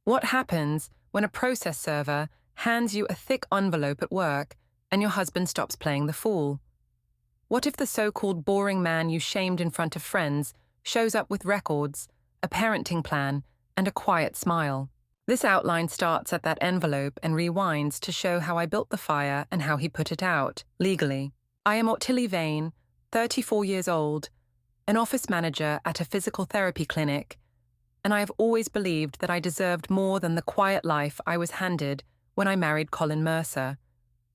What happens when a process server hands you a thick envelope at work and your husband stops playing the fool? What if the so-called boring man you shamed in front of friends shows up with records, a parenting plan, and a quiet smile? This outline starts at that envelope and rewinds to show how I built the fire and how he put it out, legally. I am Ottilie Vane, 34 years old, an office manager at a physical therapy clinic, and I have always believed that I deserved more than the quiet life I was handed when I married Colin Mercer,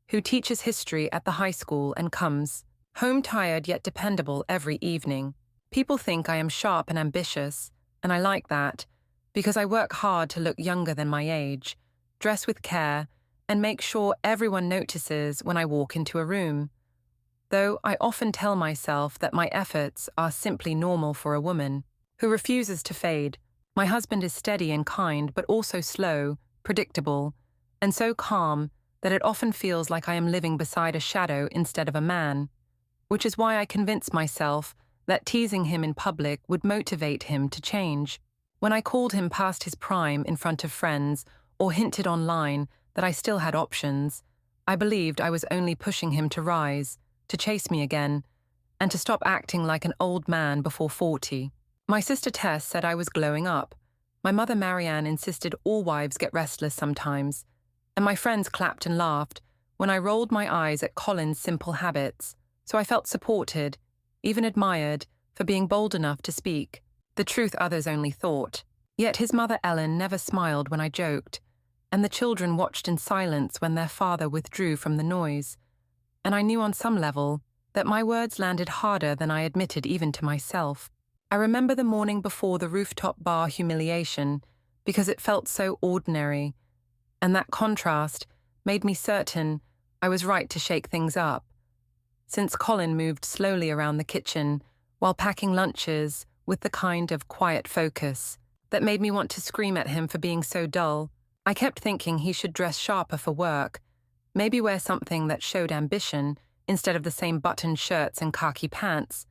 who teaches history at the high school and comes home tired yet dependable every evening. People think I am sharp and ambitious, and I like that, because I work hard to look younger than my age, dress with care, and make sure everyone notices when I walk into a room. Though I often tell myself that my efforts are simply normal for a woman who refuses to fade. My husband is steady and kind, but also slow, predictable, and so calm that it often feels like I am living beside a shadow instead of a man, which is why I convince myself that teasing him in public would motivate him to change. When I called him past his prime in front of friends or hinted online that I still had options, I believed I was only pushing him to rise, to chase me again, and to stop acting like an old man before 40. My sister Tess said I was glowing up. My mother Marianne insisted all wives get restless sometimes, and my friends clapped and laughed when I rolled my eyes at Colin's simple habits, so I felt supported, even admired, for being bold enough to speak the truth others only thought. Yet his mother Ellen never smiled when I joked, and the children watched in silence when their father withdrew from the noise, and I knew on some level that my words landed harder than I admitted even to myself. I remember the morning before the rooftop bar humiliation because it felt so ordinary, and that contrast made me certain I was right to shake things up. Since Colin moved slowly around the kitchen while packing lunches with the kind of quiet focus that made me want to scream at him for being so dull, I kept thinking he should dress sharper for work, maybe wear something that showed ambition instead of the same buttoned shirts and khaki pants.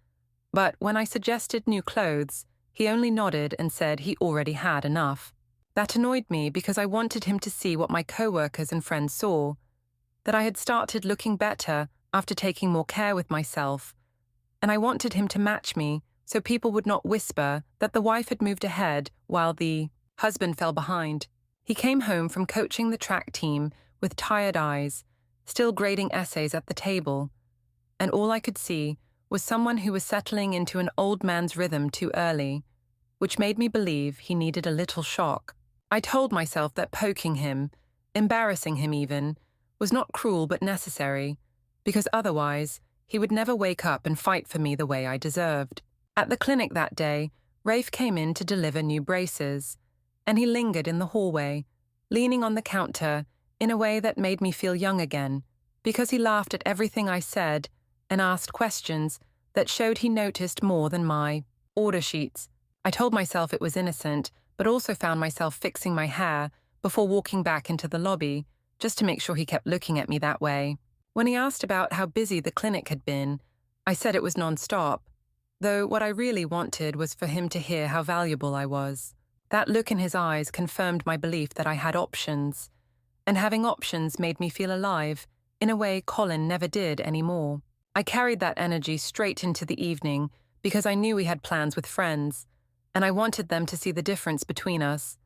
But when I suggested new clothes, he only nodded and said he already had enough. That annoyed me because I wanted him to see what my co-workers and friends saw, that I had started looking better after taking more care with myself, and I wanted him to match me so people would not whisper that the wife had moved ahead while the husband fell behind. He came home from coaching the track team with tired eyes, still grading essays at the table, and all I could see was someone who was settling into an old man's rhythm too early, which made me believe he needed a little shock. I told myself that poking him, embarrassing him even, was not cruel but necessary, because otherwise he would never wake up and fight for me the way I deserved. At the clinic that day, Rafe came in to deliver new braces, and he lingered in the hallway, leaning on the counter in a way that made me feel young again, because he laughed at everything I said and asked questions that showed he noticed more than my order sheets. I told myself it was innocent, but also found myself fixing my hair before walking back into the lobby, just to make sure he kept looking at me that way. When he asked about how busy the clinic had been, I said it was non-stop, though what I really wanted was for him to hear how valuable I was. That look in his eyes confirmed my belief that I had options, and having options made me feel alive in a way Colin never did anymore. I carried that energy straight into the evening because I knew we had plans with friends, and I wanted them to see the difference between us,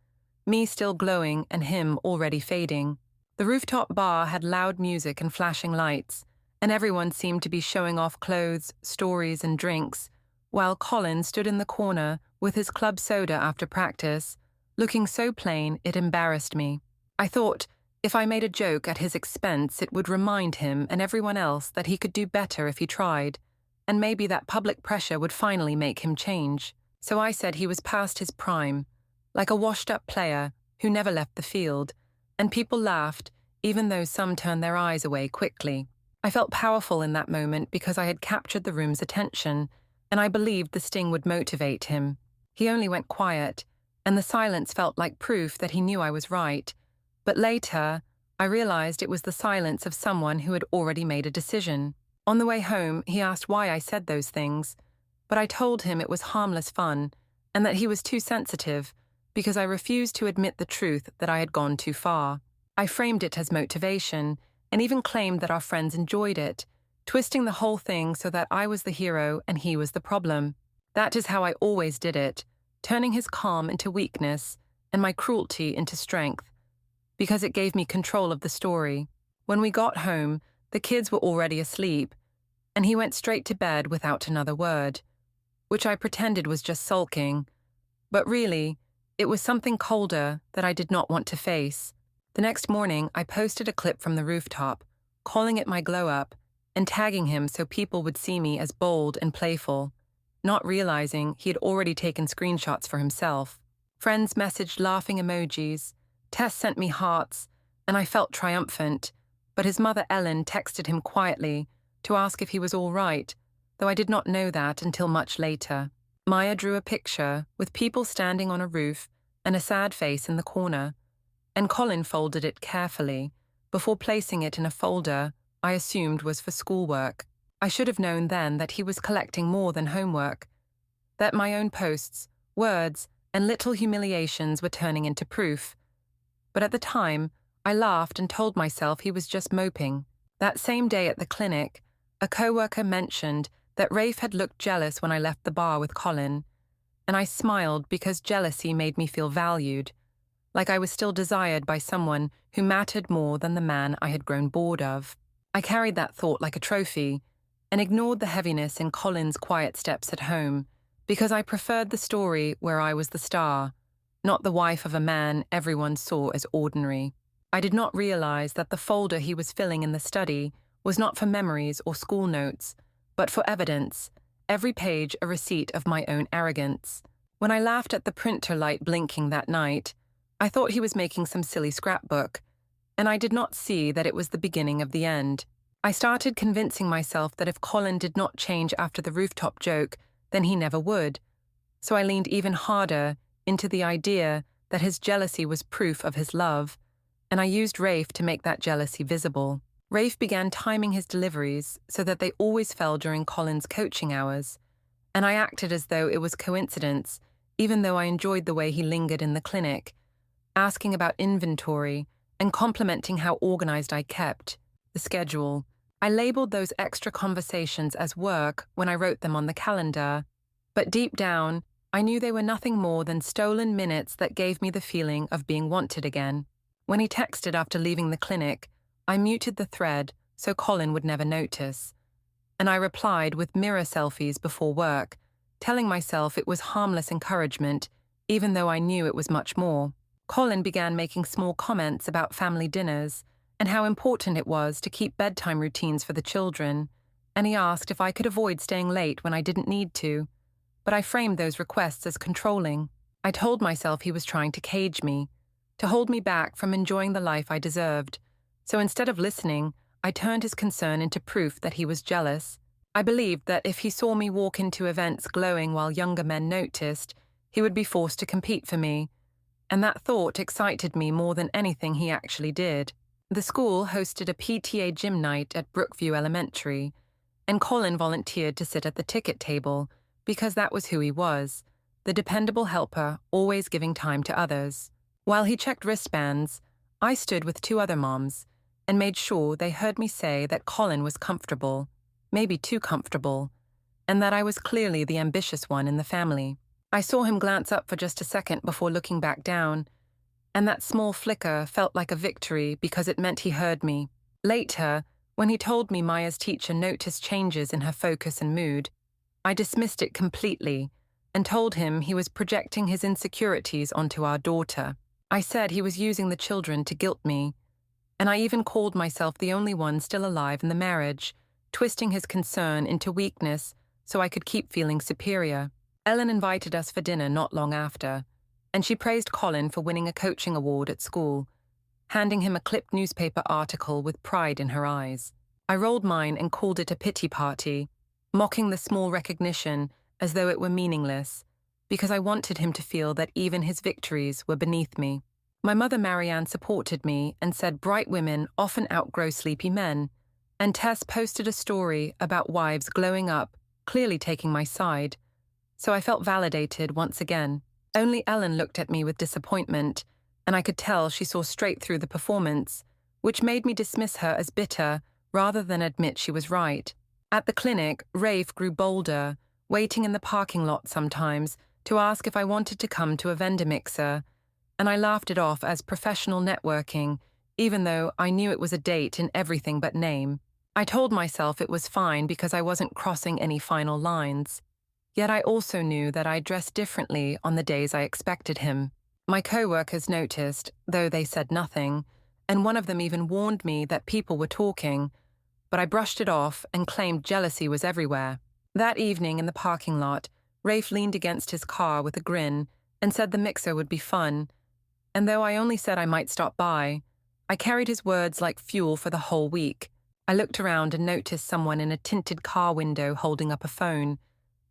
me still glowing and him already fading. The rooftop bar had loud music and flashing lights, and everyone seemed to be showing off clothes, stories, and drinks, while Colin stood in the corner with his club soda after practice, looking so plain it embarrassed me. I thought, if I made a joke at his expense, it would remind him and everyone else that he could do better if he tried, and maybe that public pressure would finally make him change. So I said he was past his prime, like a washed-up player who never left the field, and people laughed, even though some turned their eyes away quickly. I felt powerful in that moment because I had captured the room's attention, and I believed the sting would motivate him. He only went quiet, and the silence felt like proof that he knew I was right. But later, I realized it was the silence of someone who had already made a decision. On the way home, he asked why I said those things, but I told him it was harmless fun, and that he was too sensitive, because I refused to admit the truth that I had gone too far. I framed it as motivation and even claimed that our friends enjoyed it, twisting the whole thing so that I was the hero and he was the problem. That is how I always did it, turning his calm into weakness and my cruelty into strength, because it gave me control of the story. When we got home, the kids were already asleep, and he went straight to bed without another word, which I pretended was just sulking. But really, it was something colder that I did not want to face. The next morning, I posted a clip from the rooftop, calling it my glow-up, and tagging him so people would see me as bold and playful, not realizing he had already taken screenshots for himself. Friends messaged laughing emojis, Tess sent me hearts, and I felt triumphant, but his mother Ellen texted him quietly to ask if he was all right, though I did not know that until much later. Maya drew a picture with people standing on a roof and a sad face in the corner, and Colin folded it carefully before placing it in a folder I assumed was for schoolwork. I should have known then that he was collecting more than homework, that my own posts, words, and little humiliations were turning into proof. But at the time, I laughed and told myself he was just moping. That same day at the clinic, a coworker mentioned that Rafe had looked jealous when I left the bar with Colin, and I smiled because jealousy made me feel valued, like I was still desired by someone who mattered more than the man I had grown bored of. I carried that thought like a trophy, and ignored the heaviness in Colin's quiet steps at home, because I preferred the story where I was the star, not the wife of a man everyone saw as ordinary. I did not realize that the folder he was filling in the study was not for memories or school notes, but for evidence, every page a receipt of my own arrogance. When I laughed at the printer light blinking that night, I thought he was making some silly scrapbook, and I did not see that it was the beginning of the end. I started convincing myself that if Colin did not change after the rooftop joke, then he never would. So I leaned even harder into the idea that his jealousy was proof of his love, and I used Rafe to make that jealousy visible. Rafe began timing his deliveries so that they always fell during Colin's coaching hours, and I acted as though it was coincidence, even though I enjoyed the way he lingered in the clinic, asking about inventory and complimenting how organized I kept, the schedule. I labeled those extra conversations as work when I wrote them on the calendar, but deep down, I knew they were nothing more than stolen minutes that gave me the feeling of being wanted again. When he texted after leaving the clinic, I muted the thread so Colin would never notice, and I replied with mirror selfies before work, telling myself it was harmless encouragement, even though I knew it was much more. Colin began making small comments about family dinners and how important it was to keep bedtime routines for the children, and he asked if I could avoid staying late when I didn't need to, but I framed those requests as controlling. I told myself he was trying to cage me, to hold me back from enjoying the life I deserved, so instead of listening, I turned his concern into proof that he was jealous. I believed that if he saw me walk into events glowing while younger men noticed, he would be forced to compete for me, and that thought excited me more than anything he actually did. The school hosted a PTA gym night at Brookview Elementary, and Colin volunteered to sit at the ticket table because that was who he was, the dependable helper always giving time to others. While he checked wristbands, I stood with two other moms and made sure they heard me say that Colin was comfortable, maybe too comfortable, and that I was clearly the ambitious one in the family. I saw him glance up for just a second before looking back down, and that small flicker felt like a victory because it meant he heard me. Later, when he told me Maya's teacher noticed changes in her focus and mood, I dismissed it completely and told him he was projecting his insecurities onto our daughter. I said he was using the children to guilt me, and I even called myself the only one still alive in the marriage, twisting his concern into weakness so I could keep feeling superior. Ellen invited us for dinner not long after, and she praised Colin for winning a coaching award at school, handing him a clipped newspaper article with pride in her eyes. I rolled mine and called it a pity party, mocking the small recognition as though it were meaningless, because I wanted him to feel that even his victories were beneath me. My mother Marianne supported me and said bright women often outgrow sleepy men, and Tess posted a story about wives glowing up, clearly taking my side, so I felt validated once again. Only Ellen looked at me with disappointment, and I could tell she saw straight through the performance, which made me dismiss her as bitter rather than admit she was right. At the clinic, Rafe grew bolder, waiting in the parking lot sometimes to ask if I wanted to come to a vendor mixer, and I laughed it off as professional networking, even though I knew it was a date in everything but name. I told myself it was fine because I wasn't crossing any final lines. Yet I also knew that I dressed differently on the days I expected him. My co-workers noticed, though they said nothing, and one of them even warned me that people were talking, but I brushed it off and claimed jealousy was everywhere. That evening in the parking lot, Rafe leaned against his car with a grin and said the mixer would be fun, and though I only said I might stop by, I carried his words like fuel for the whole week. I looked around and noticed someone in a tinted car window holding up a phone,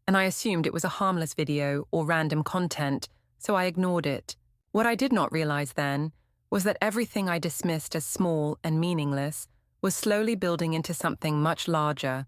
and I assumed it was a harmless video or random content, so I ignored it. What I did not realize then was that everything I dismissed as small and meaningless was slowly building into something much larger,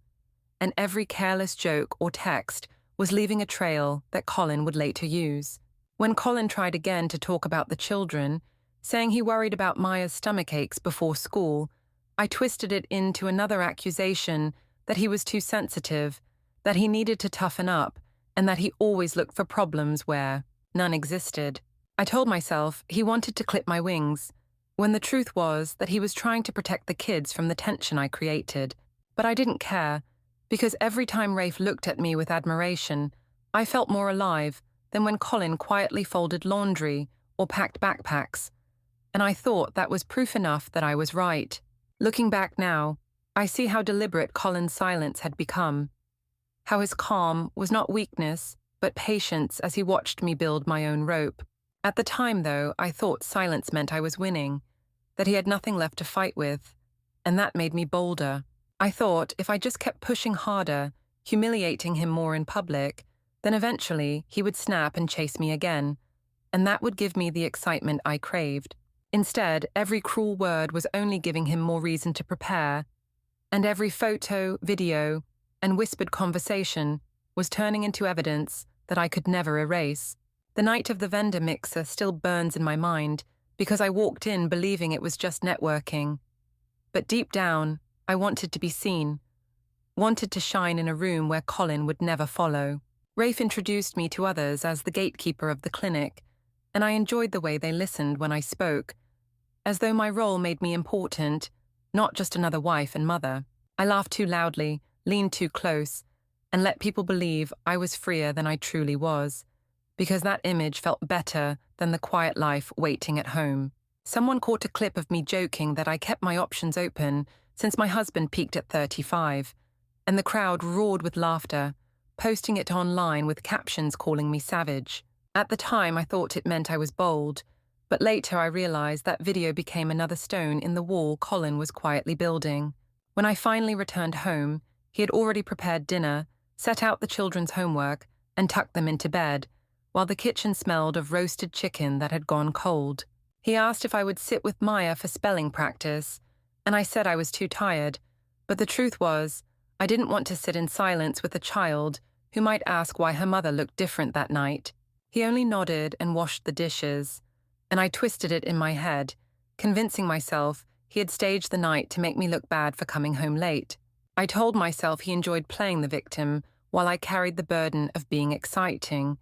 and every careless joke or text was leaving a trail that Colin would later use. When Colin tried again to talk about the children, saying he worried about Maya's stomach aches before school, I twisted it into another accusation that he was too sensitive, that he needed to toughen up, and that he always looked for problems where none existed. I told myself he wanted to clip my wings, when the truth was that he was trying to protect the kids from the tension I created. But I didn't care, because every time Rafe looked at me with admiration, I felt more alive than when Colin quietly folded laundry or packed backpacks, and I thought that was proof enough that I was right. Looking back now, I see how deliberate Colin's silence had become, how his calm was not weakness, but patience as he watched me build my own rope. At the time, though, I thought silence meant I was winning, that he had nothing left to fight with, and that made me bolder. I thought if I just kept pushing harder, humiliating him more in public, then eventually he would snap and chase me again, and that would give me the excitement I craved. Instead, every cruel word was only giving him more reason to prepare, and every photo, video, and whispered conversation was turning into evidence that I could never erase. The night of the vendor mixer still burns in my mind because I walked in believing it was just networking. But deep down, I wanted to be seen, wanted to shine in a room where Colin would never follow. Rafe introduced me to others as the gatekeeper of the clinic, and I enjoyed the way they listened when I spoke, as though my role made me important, not just another wife and mother. I laughed too loudly, leaned too close, and let people believe I was freer than I truly was, because that image felt better than the quiet life waiting at home. Someone caught a clip of me joking that I kept my options open since my husband peaked at 35, and the crowd roared with laughter, posting it online with captions calling me savage. At the time, I thought it meant I was bold, but later I realized that video became another stone in the wall Colin was quietly building. When I finally returned home, he had already prepared dinner, set out the children's homework, and tucked them into bed, while the kitchen smelled of roasted chicken that had gone cold. He asked if I would sit with Maya for spelling practice, and I said I was too tired, but the truth was, I didn't want to sit in silence with a child who might ask why her mother looked different that night. He only nodded and washed the dishes, and I twisted it in my head, convincing myself he had staged the night to make me look bad for coming home late. I told myself he enjoyed playing the victim while I carried the burden of being exciting,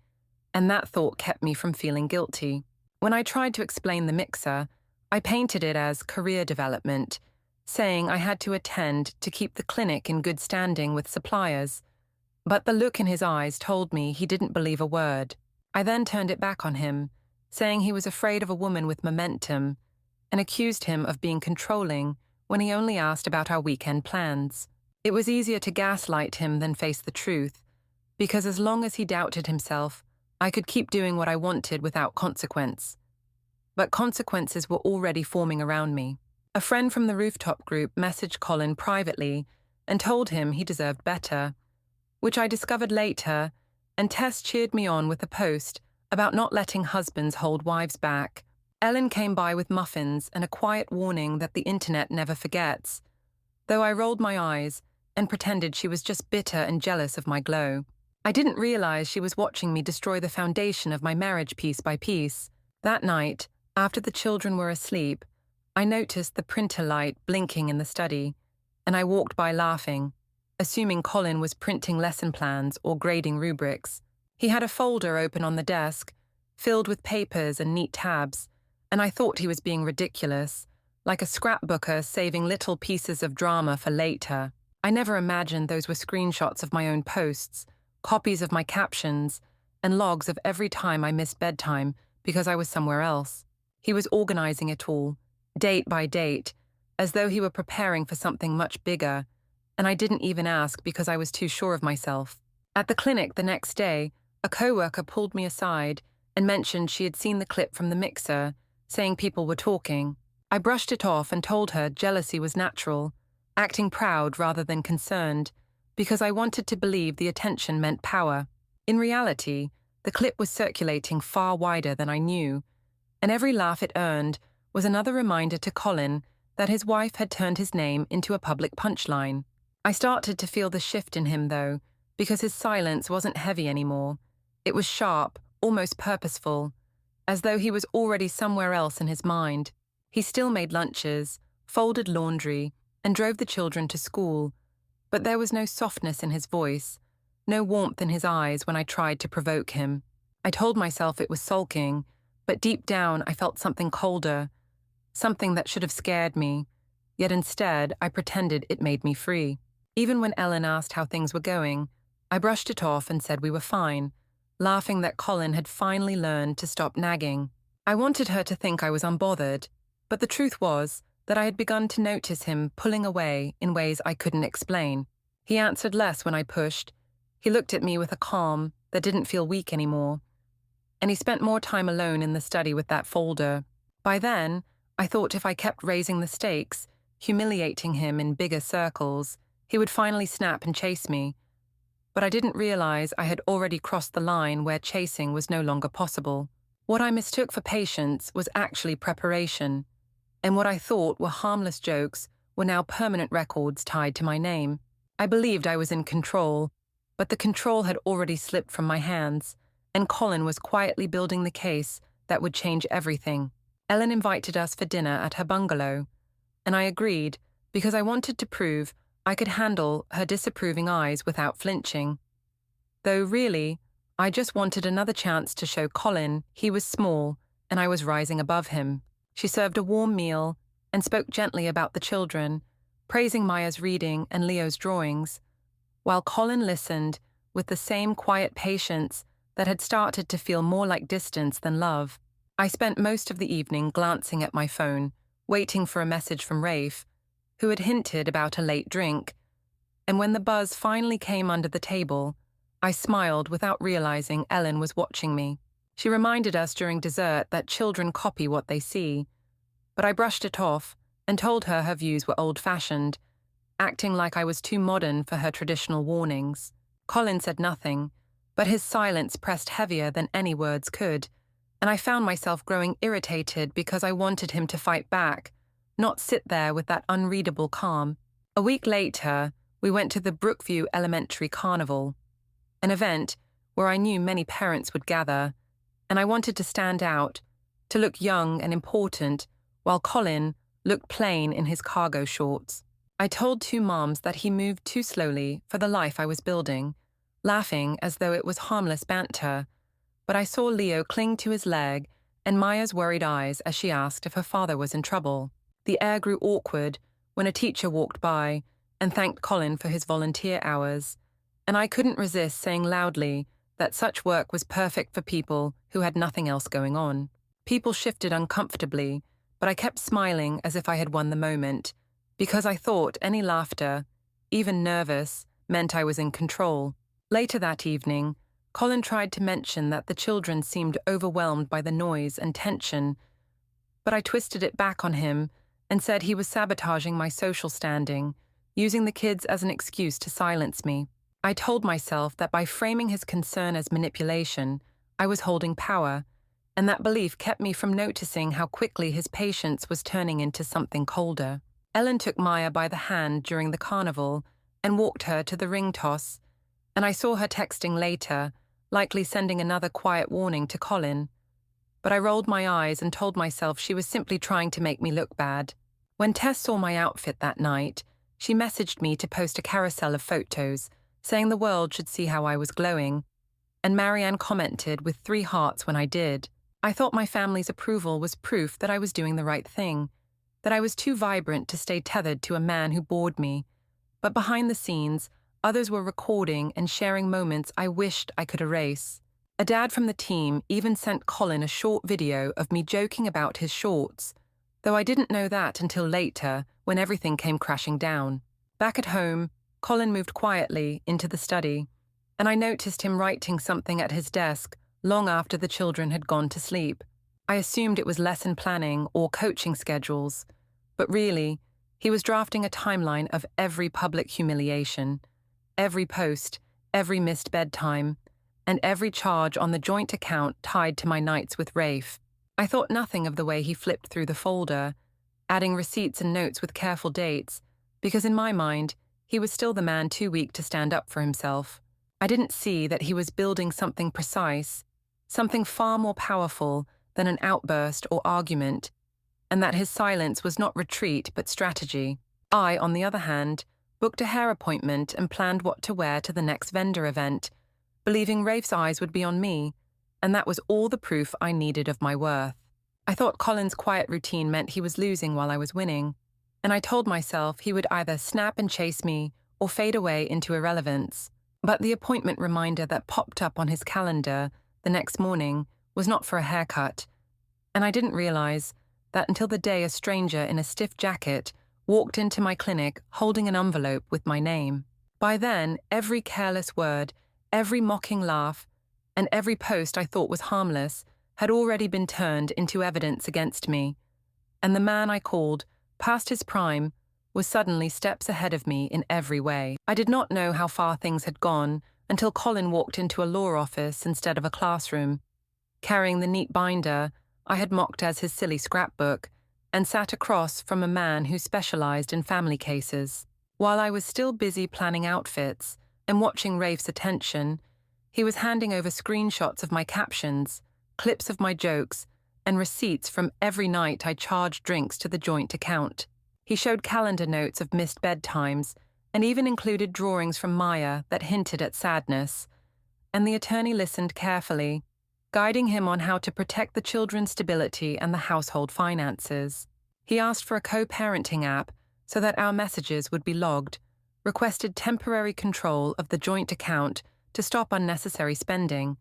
and that thought kept me from feeling guilty. When I tried to explain the mixer, I painted it as career development, saying I had to attend to keep the clinic in good standing with suppliers, but the look in his eyes told me he didn't believe a word. I then turned it back on him, saying he was afraid of a woman with momentum, and accused him of being controlling when he only asked about our weekend plans. It was easier to gaslight him than face the truth, because as long as he doubted himself, I could keep doing what I wanted without consequence. But consequences were already forming around me. A friend from the rooftop group messaged Colin privately and told him he deserved better, which I discovered later, and Tess cheered me on with a post about not letting husbands hold wives back. Ellen came by with muffins and a quiet warning that the internet never forgets, though I rolled my eyes and pretended she was just bitter and jealous of my glow. I didn't realize she was watching me destroy the foundation of my marriage piece by piece. That night, after the children were asleep, I noticed the printer light blinking in the study, and I walked by laughing, assuming Colin was printing lesson plans or grading rubrics. He had a folder open on the desk, filled with papers and neat tabs, and I thought he was being ridiculous, like a scrapbooker saving little pieces of drama for later. I never imagined those were screenshots of my own posts, copies of my captions, and logs of every time I missed bedtime because I was somewhere else. He was organizing it all, date by date, as though he were preparing for something much bigger, and I didn't even ask because I was too sure of myself. At the clinic the next day, a coworker pulled me aside and mentioned she had seen the clip from the mixer, saying people were talking. I brushed it off and told her jealousy was natural, acting proud rather than concerned, because I wanted to believe the attention meant power. In reality, the clip was circulating far wider than I knew, and every laugh it earned was another reminder to Colin that his wife had turned his name into a public punchline. I started to feel the shift in him, though, because his silence wasn't heavy anymore. It was sharp, almost purposeful, as though he was already somewhere else in his mind. He still made lunches, folded laundry, and drove the children to school, but there was no softness in his voice, no warmth in his eyes when I tried to provoke him. I told myself it was sulking, but deep down I felt something colder, something that should have scared me, yet instead I pretended it made me free. Even when Ellen asked how things were going, I brushed it off and said we were fine, laughing that Colin had finally learned to stop nagging. I wanted her to think I was unbothered, but the truth was that I had begun to notice him pulling away in ways I couldn't explain. He answered less when I pushed. He looked at me with a calm that didn't feel weak anymore, and he spent more time alone in the study with that folder. By then, I thought if I kept raising the stakes, humiliating him in bigger circles, he would finally snap and chase me. But I didn't realize I had already crossed the line where chasing was no longer possible. What I mistook for patience was actually preparation, and what I thought were harmless jokes were now permanent records tied to my name. I believed I was in control, but the control had already slipped from my hands, and Colin was quietly building the case that would change everything. Ellen invited us for dinner at her bungalow, and I agreed because I wanted to prove I could handle her disapproving eyes without flinching. Though really, I just wanted another chance to show Colin he was small and I was rising above him. She served a warm meal and spoke gently about the children, praising Maya's reading and Leo's drawings, while Colin listened with the same quiet patience that had started to feel more like distance than love. I spent most of the evening glancing at my phone, waiting for a message from Rafe, who had hinted about a late drink, and when the buzz finally came under the table, I smiled without realizing Ellen was watching me. She reminded us during dessert that children copy what they see, but I brushed it off and told her her views were old-fashioned, acting like I was too modern for her traditional warnings. Colin said nothing, but his silence pressed heavier than any words could, and I found myself growing irritated because I wanted him to fight back, not sit there with that unreadable calm. A week later, we went to the Brookview Elementary Carnival, an event where I knew many parents would gather, and I wanted to stand out, to look young and important, while Colin looked plain in his cargo shorts. I told two moms that he moved too slowly for the life I was building, laughing as though it was harmless banter, but I saw Leo cling to his leg and Maya's worried eyes as she asked if her father was in trouble. The air grew awkward when a teacher walked by and thanked Colin for his volunteer hours, and I couldn't resist saying loudly that such work was perfect for people who had nothing else going on. People shifted uncomfortably, but I kept smiling as if I had won the moment, because I thought any laughter, even nervous, meant I was in control. Later that evening, Colin tried to mention that the children seemed overwhelmed by the noise and tension, but I twisted it back on him and said he was sabotaging my social standing, using the kids as an excuse to silence me. I told myself that by framing his concern as manipulation, I was holding power, and that belief kept me from noticing how quickly his patience was turning into something colder. Ellen took Maya by the hand during the carnival and walked her to the ring toss, and I saw her texting later, likely sending another quiet warning to Colin. But I rolled my eyes and told myself she was simply trying to make me look bad. When Tess saw my outfit that night, she messaged me to post a carousel of photos, saying the world should see how I was glowing, and Marianne commented with 3 hearts when I did. I thought my family's approval was proof that I was doing the right thing, that I was too vibrant to stay tethered to a man who bored me. But behind the scenes, others were recording and sharing moments I wished I could erase. A dad from the team even sent Colin a short video of me joking about his shorts, though I didn't know that until later when everything came crashing down. Back at home, Colin moved quietly into the study, and I noticed him writing something at his desk long after the children had gone to sleep. I assumed it was lesson planning or coaching schedules, but really, he was drafting a timeline of every public humiliation, every post, every missed bedtime, and every charge on the joint account tied to my nights with Rafe. I thought nothing of the way he flipped through the folder, adding receipts and notes with careful dates, because in my mind, he was still the man too weak to stand up for himself. I didn't see that he was building something precise, something far more powerful than an outburst or argument, and that his silence was not retreat but strategy. I, on the other hand, booked a hair appointment and planned what to wear to the next vendor event, believing Rafe's eyes would be on me, and that was all the proof I needed of my worth. I thought Colin's quiet routine meant he was losing while I was winning, and I told myself he would either snap and chase me or fade away into irrelevance. But the appointment reminder that popped up on his calendar the next morning was not for a haircut, and I didn't realize that until the day a stranger in a stiff jacket walked into my clinic holding an envelope with my name. By then, every careless word, every mocking laugh, and every post I thought was harmless had already been turned into evidence against me, and the man I called, past his prime, was suddenly steps ahead of me in every way. I did not know how far things had gone until Colin walked into a law office instead of a classroom, carrying the neat binder I had mocked as his silly scrapbook, and sat across from a man who specialized in family cases. While I was still busy planning outfits and watching Rafe's attention, he was handing over screenshots of my captions, clips of my jokes, and receipts from every night I charged drinks to the joint account. He showed calendar notes of missed bedtimes and even included drawings from Maya that hinted at sadness, and the attorney listened carefully, guiding him on how to protect the children's stability and the household finances. He asked for a co-parenting app so that our messages would be logged, requested temporary control of the joint account to stop unnecessary spending,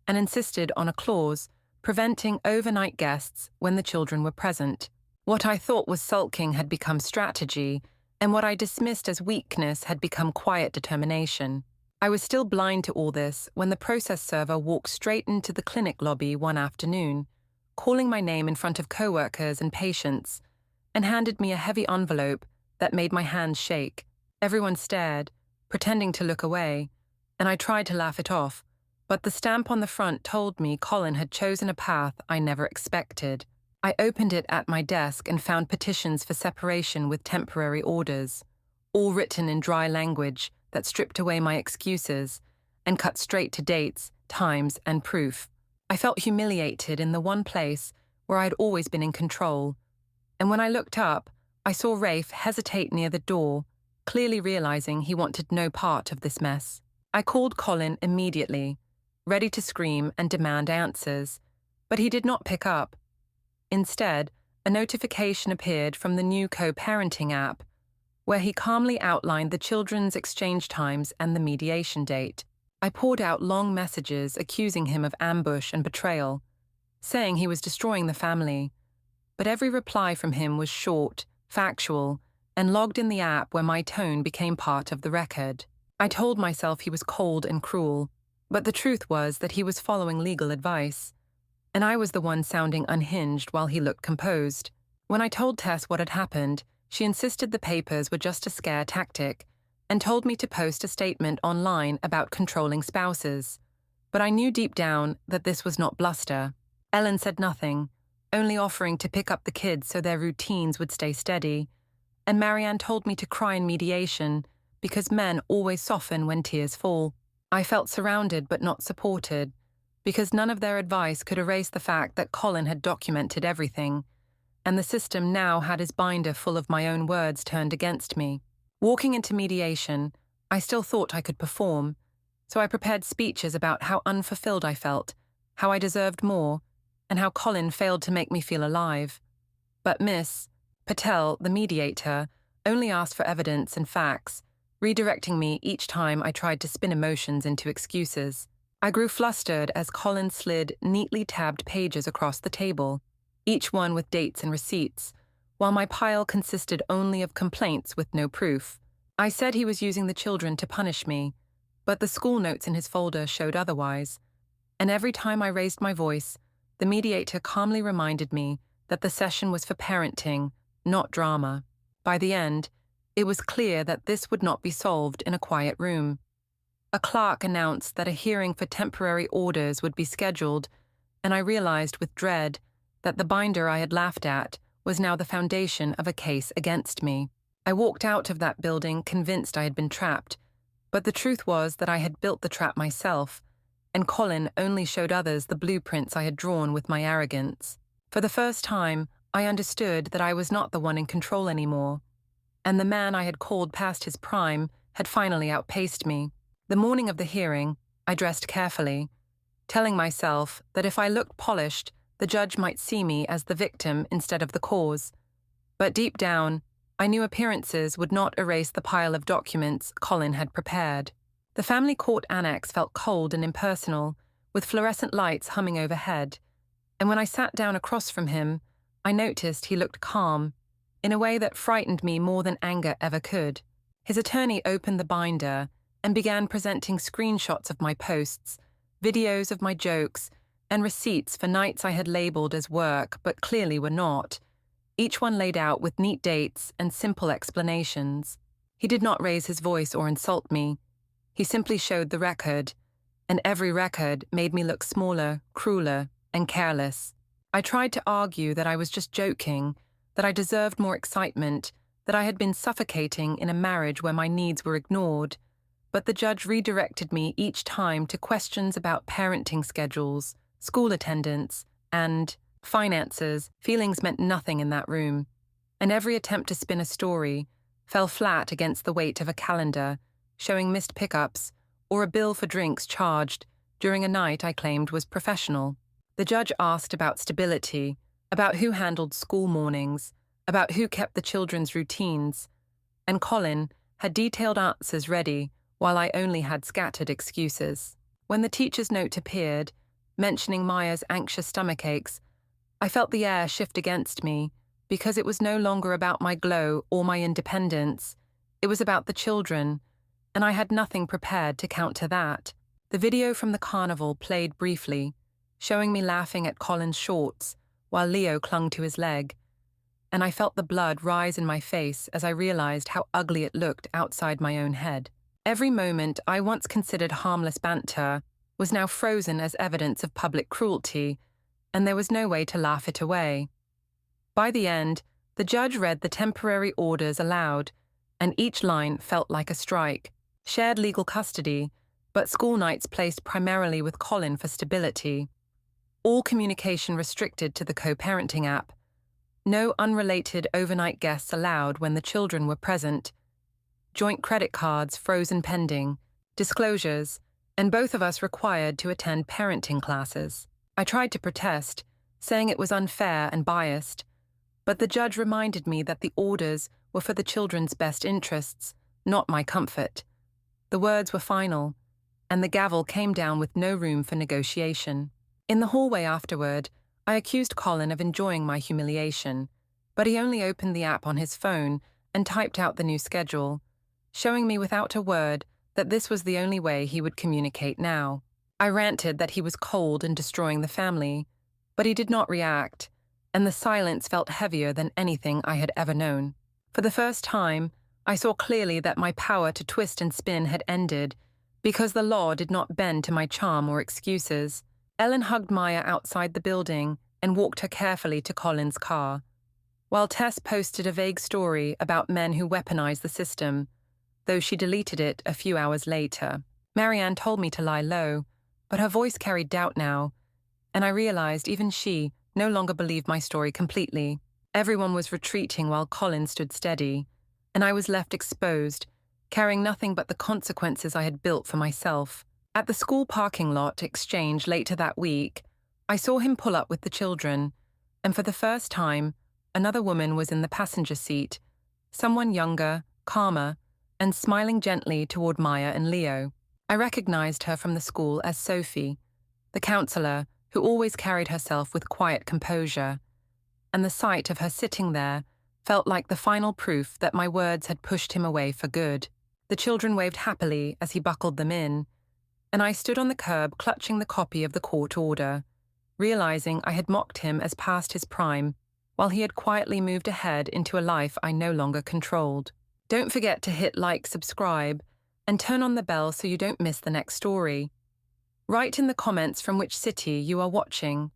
and insisted on a clause preventing overnight guests when the children were present. What I thought was sulking had become strategy, and what I dismissed as weakness had become quiet determination. I was still blind to all this when the process server walked straight into the clinic lobby one afternoon, calling my name in front of coworkers and patients, and handed me a heavy envelope that made my hands shake. Everyone stared, pretending to look away, and I tried to laugh it off, but the stamp on the front told me Colin had chosen a path I never expected. I opened it at my desk and found petitions for separation with temporary orders, all written in dry language that stripped away my excuses and cut straight to dates, times, and proof. I felt humiliated in the one place where I'd always been in control, and when I looked up, I saw Rafe hesitate near the door, clearly realizing he wanted no part of this mess. I called Colin immediately, ready to scream and demand answers, but he did not pick up. Instead, a notification appeared from the new co-parenting app, where he calmly outlined the children's exchange times and the mediation date. I poured out long messages accusing him of ambush and betrayal, saying he was destroying the family, but every reply from him was short, factual, and logged in the app where my tone became part of the record. I told myself he was cold and cruel, but the truth was that he was following legal advice, and I was the one sounding unhinged while he looked composed. When I told Tess what had happened, she insisted the papers were just a scare tactic and told me to post a statement online about controlling spouses. But I knew deep down that this was not bluster. Ellen said nothing, only offering to pick up the kids so their routines would stay steady, and Marianne told me to cry in mediation because men always soften when tears fall. I felt surrounded but not supported, because none of their advice could erase the fact that Colin had documented everything, and the system now had his binder full of my own words turned against me. Walking into mediation, I still thought I could perform, so I prepared speeches about how unfulfilled I felt, how I deserved more, and how Colin failed to make me feel alive. But Miss Patel, the mediator, only asked for evidence and facts, redirecting me each time I tried to spin emotions into excuses. I grew flustered as Colin slid neatly tabbed pages across the table, each one with dates and receipts, while my pile consisted only of complaints with no proof. I said he was using the children to punish me, but the school notes in his folder showed otherwise, and every time I raised my voice, the mediator calmly reminded me that the session was for parenting, not drama. By the end, it was clear that this would not be solved in a quiet room. A clerk announced that a hearing for temporary orders would be scheduled, and I realized with dread that the binder I had laughed at was now the foundation of a case against me. I walked out of that building convinced I had been trapped, but the truth was that I had built the trap myself, and Colin only showed others the blueprints I had drawn with my arrogance. For the first time, I understood that I was not the one in control anymore, and the man I had called past his prime had finally outpaced me. The morning of the hearing, I dressed carefully, telling myself that if I looked polished, the judge might see me as the victim instead of the cause. But deep down, I knew appearances would not erase the pile of documents Colin had prepared. The family court annex felt cold and impersonal, with fluorescent lights humming overhead, and when I sat down across from him, I noticed he looked calm, in a way that frightened me more than anger ever could. His attorney opened the binder and began presenting screenshots of my posts, videos of my jokes, and receipts for nights I had labeled as work but clearly were not, each one laid out with neat dates and simple explanations. He did not raise his voice or insult me. He simply showed the record, and every record made me look smaller, crueler, and careless. I tried to argue that I was just joking, that I deserved more excitement, that I had been suffocating in a marriage where my needs were ignored, but the judge redirected me each time to questions about parenting schedules, school attendance, and finances. Feelings meant nothing in that room, and every attempt to spin a story fell flat against the weight of a calendar showing missed pickups or a bill for drinks charged during a night I claimed was professional. The judge asked about stability, about who handled school mornings, about who kept the children's routines, and Colin had detailed answers ready while I only had scattered excuses. When the teacher's note appeared, mentioning Maya's anxious stomach aches, I felt the air shift against me because it was no longer about my glow or my independence. It was about the children, and I had nothing prepared to counter that. The video from the carnival played briefly, showing me laughing at Colin's shorts while Leo clung to his leg, and I felt the blood rise in my face as I realized how ugly it looked outside my own head. Every moment I once considered harmless banter was now frozen as evidence of public cruelty, and there was no way to laugh it away. By the end, the judge read the temporary orders aloud, and each line felt like a strike. Shared legal custody, but school nights placed primarily with Colin for stability. All communication restricted to the co-parenting app. No unrelated overnight guests allowed when the children were present. Joint credit cards frozen pending, disclosures, and both of us required to attend parenting classes. I tried to protest, saying it was unfair and biased, but the judge reminded me that the orders were for the children's best interests, not my comfort. The words were final, and the gavel came down with no room for negotiation. In the hallway afterward, I accused Colin of enjoying my humiliation, but he only opened the app on his phone and typed out the new schedule, showing me without a word that this was the only way he would communicate now. I ranted that he was cold and destroying the family, but he did not react, and the silence felt heavier than anything I had ever known. For the first time, I saw clearly that my power to twist and spin had ended, because the law did not bend to my charm or excuses. Ellen hugged Maya outside the building and walked her carefully to Colin's car, while Tess posted a vague story about men who weaponize the system, though she deleted it a few hours later. Marianne told me to lie low, but her voice carried doubt now, and I realized even she no longer believed my story completely. Everyone was retreating while Colin stood steady, and I was left exposed, carrying nothing but the consequences I had built for myself. At the school parking lot exchange later that week, I saw him pull up with the children, and for the first time, another woman was in the passenger seat, someone younger, calmer, and smiling gently toward Maya and Leo. I recognized her from the school as Sophie, the counselor who always carried herself with quiet composure, and the sight of her sitting there felt like the final proof that my words had pushed him away for good. The children waved happily as he buckled them in, and I stood on the curb clutching the copy of the court order, realizing I had mocked him as past his prime, while he had quietly moved ahead into a life I no longer controlled. Don't forget to hit like, subscribe, and turn on the bell so you don't miss the next story. Write in the comments from which city you are watching.